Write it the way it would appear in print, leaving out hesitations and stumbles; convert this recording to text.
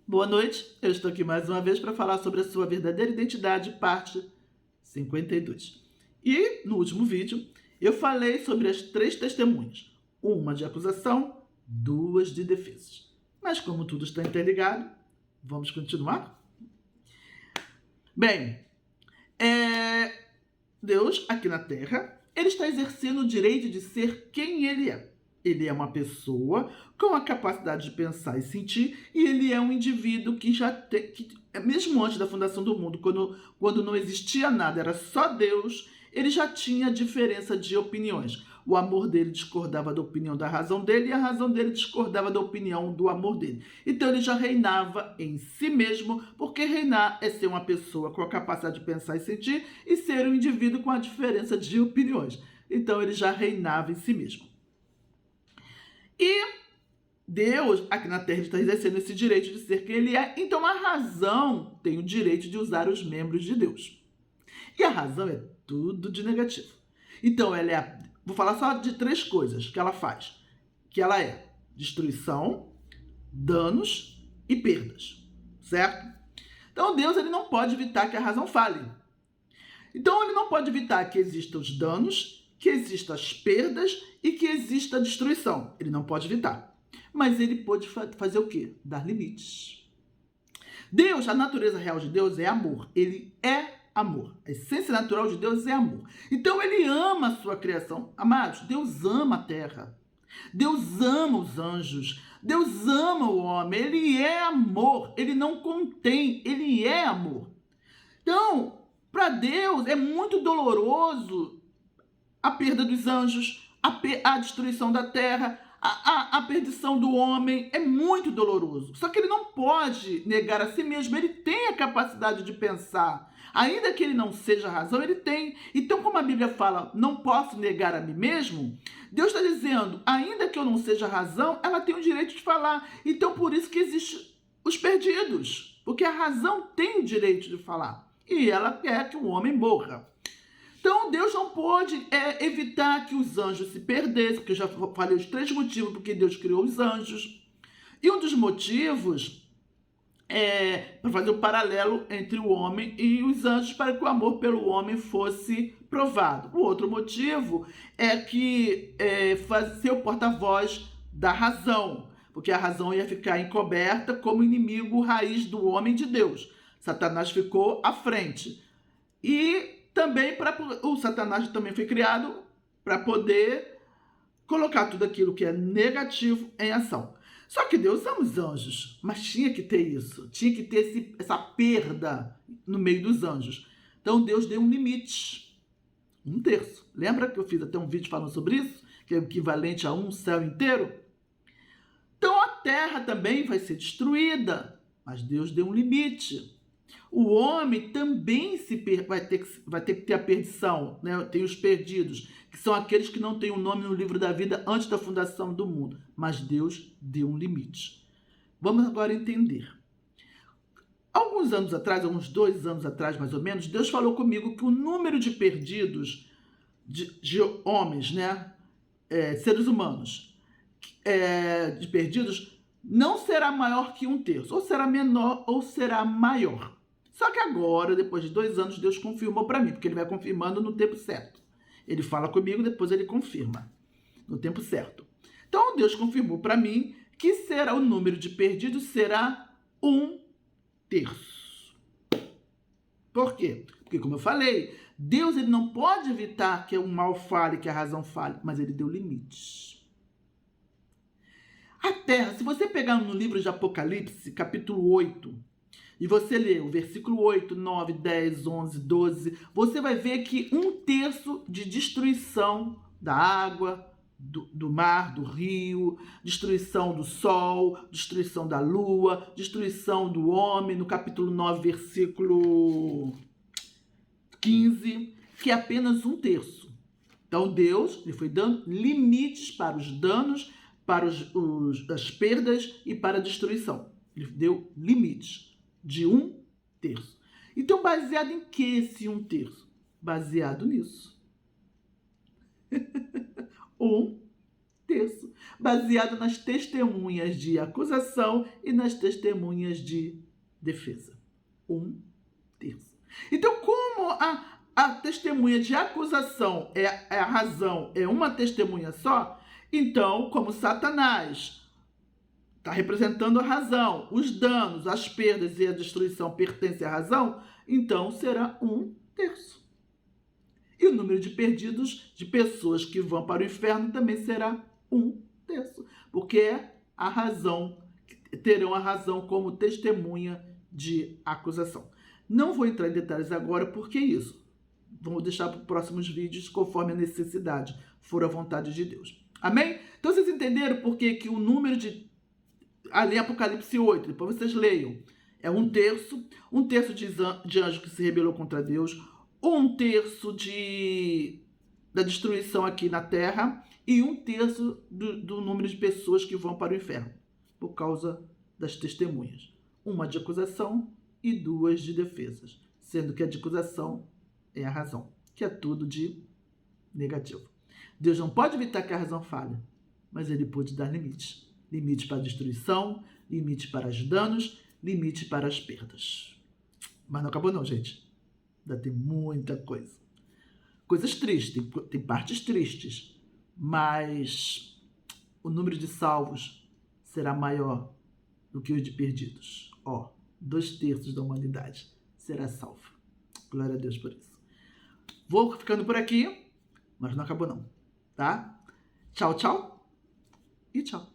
Boa noite, eu estou aqui mais uma vez para falar sobre a sua verdadeira identidade, parte 52. E no último vídeo eu falei sobre as 3 testemunhas, uma de acusação, 2 de defesa. Mas como tudo está interligado, vamos continuar? Bem, Deus aqui na Terra, ele está exercendo o direito de ser quem ele é. Ele é uma pessoa com a capacidade de pensar e sentir, e ele é um indivíduo que já tem, mesmo antes da fundação do mundo, quando não existia nada, era só Deus, ele já tinha diferença de opiniões. O amor dele discordava da opinião da razão dele, e a razão dele discordava da opinião do amor dele. Então ele já reinava em si mesmo, porque reinar é ser uma pessoa com a capacidade de pensar e sentir, e ser um indivíduo com a diferença de opiniões. Então ele já reinava em si mesmo. E Deus, aqui na Terra, está exercendo esse direito de ser quem ele é. Então a razão tem o direito de usar os membros de Deus. E a razão é tudo de negativo. Então vou falar só de 3 coisas que ela faz. Que ela é destruição, danos e perdas. Certo? Então Deus ele não pode evitar que a razão fale. Então ele não pode evitar que existam os danos, que existam as perdas e que exista a destruição. Ele não pode evitar. Mas ele pode fazer o quê? Dar limites. Deus, a natureza real de Deus é amor. Ele é amor. A essência natural de Deus é amor. Então ele ama a sua criação. Amados, Deus ama a terra. Deus ama os anjos. Deus ama o homem. Ele é amor. Ele não contém. Ele é amor. Então, para Deus é muito doloroso a perda dos anjos, a destruição da terra, a perdição do homem. É muito doloroso. Só que ele não pode negar a si mesmo. Ele tem a capacidade de pensar. Ainda que ele não seja a razão, ele tem. Então, como a Bíblia fala, não posso negar a mim mesmo, Deus está dizendo, ainda que eu não seja a razão, ela tem o direito de falar. Então, por isso que existem os perdidos. Porque a razão tem o direito de falar. E ela quer que o homem morra. Então, Deus não pôde evitar que os anjos se perdessem, porque eu já falei os 3 motivos porque Deus criou os anjos. E um dos motivos é para fazer o paralelo entre o homem e os anjos, para que o amor pelo homem fosse provado. O outro motivo é que ser o porta-voz da razão, porque a razão ia ficar encoberta como inimigo raiz do homem de Deus. Satanás ficou à frente. E também o Satanás também foi criado para poder colocar tudo aquilo que é negativo em ação. Só que Deus ama os anjos, mas tinha que ter isso, tinha que ter essa perda no meio dos anjos. Então Deus deu um limite, 1/3. Lembra que eu fiz até um vídeo falando sobre isso? Que é o equivalente a um céu inteiro? Então a terra também vai ser destruída, mas Deus deu um limite. O homem também vai ter que ter a perdição, né? Tem os perdidos, que são aqueles que não têm o nome no livro da vida antes da fundação do mundo. Mas Deus deu um limite. Vamos agora entender. Alguns anos atrás, uns 2 anos atrás mais ou menos, Deus falou comigo que o número de perdidos, de homens, né? Seres humanos, de perdidos, não será maior que 1/3. Ou será menor ou será maior. Só que agora, depois de 2 anos, Deus confirmou para mim, porque ele vai confirmando no tempo certo. Ele fala comigo, depois ele confirma no tempo certo. Então, Deus confirmou para mim que o número de perdidos será 1/3. Por quê? Porque, como eu falei, Deus ele não pode evitar que o mal fale, que a razão fale, mas ele deu limites. A terra, se você pegar no livro de Apocalipse, capítulo 8, e você lê o versículo 8, 9, 10, 11, 12, você vai ver que 1/3 de destruição da água, do mar, do rio, destruição do sol, destruição da lua, destruição do homem, no capítulo 9, versículo 15, que é apenas 1/3. Então Deus ele foi dando limites para os danos, para as perdas e para a destruição. Ele deu limites de 1/3. Então, baseado em que esse 1/3? Baseado nisso. 1/3. terço, baseado nas testemunhas de acusação e nas testemunhas de defesa. 1/3. Então, como a testemunha de acusação é a razão, é uma testemunha só, então, como Satanás está representando a razão, os danos, as perdas e a destruição pertencem à razão, então será 1/3. E o número de perdidos, de pessoas que vão para o inferno, também será 1/3, porque é a razão, terão a razão como testemunha de acusação. Não vou entrar em detalhes agora, porque isso. Vamos deixar para os próximos vídeos, conforme a necessidade, for a vontade de Deus. Amém? Então vocês entenderam por que o número de... Ali em Apocalipse 8, depois vocês leiam. É 1/3, 1/3 de anjo que se rebelou contra Deus, 1/3 da destruição aqui na terra e 1/3 do número de pessoas que vão para o inferno, por causa das testemunhas. Uma de acusação e 2 de defesas, sendo que a de acusação é a razão, que é tudo de negativo. Deus não pode evitar que a razão falhe, mas ele pode dar limites. Limite para a destruição, limite para os danos, limite para as perdas. Mas não acabou não, gente. Ainda tem muita coisa. Coisas tristes, tem partes tristes, mas o número de salvos será maior do que o de perdidos. 2/3 da humanidade será salva. Glória a Deus por isso. Vou ficando por aqui, mas não acabou não, tá? Tchau, tchau e tchau.